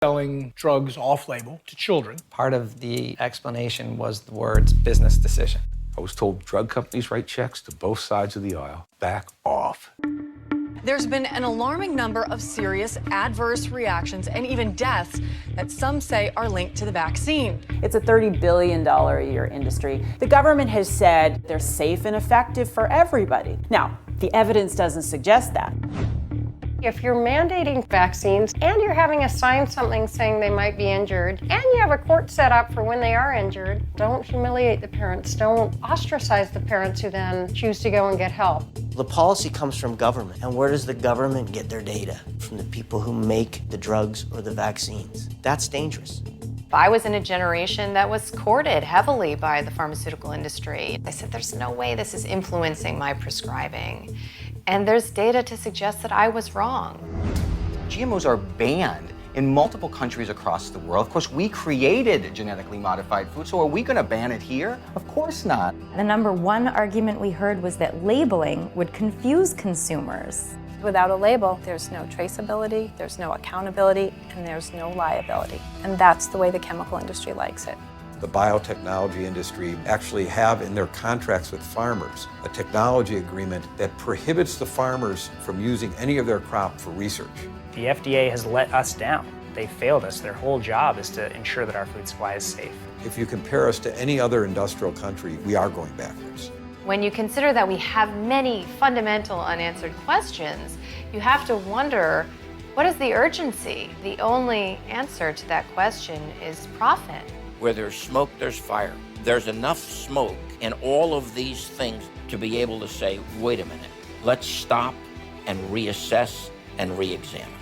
selling drugs off-label to children. Part of the explanation was the words business decision. I was told drug companies write checks to both sides of the aisle. Back off. There's been an alarming number of serious adverse reactions and even deaths that some say are linked to the vaccine. It's a $30 billion a year industry. The government has said they're safe and effective for everybody. Now, the evidence doesn't suggest that. If you're mandating vaccines and you're having to sign something saying they might be injured, and you have a court set up for when they are injured, don't humiliate the parents. Don't ostracize the parents who then choose to go and get help. The policy comes from government, and where does the government get their data? From the people who make the drugs or the vaccines. That's dangerous. I was in a generation that was courted heavily by the pharmaceutical industry. They said, there's no way this is influencing my prescribing. And there's data to suggest that I was wrong. GMOs are banned in multiple countries across the world. Of course, we created genetically modified food, so are we going to ban it here? Of course not. The number one argument we heard was that labeling would confuse consumers. Without a label, there's no traceability, there's no accountability, and there's no liability. And that's the way the chemical industry likes it. The biotechnology industry actually have in their contracts with farmers a technology agreement that prohibits the farmers from using any of their crop for research. The FDA has let us down. They failed us. Their whole job is to ensure that our food supply is safe. If you compare us to any other industrial country, we are going backwards. When you consider that we have many fundamental unanswered questions, you have to wonder, what is the urgency? The only answer to that question is profit. Where there's smoke, there's fire. There's enough smoke in all of these things to be able to say, wait a minute, let's stop and reassess and re-examine.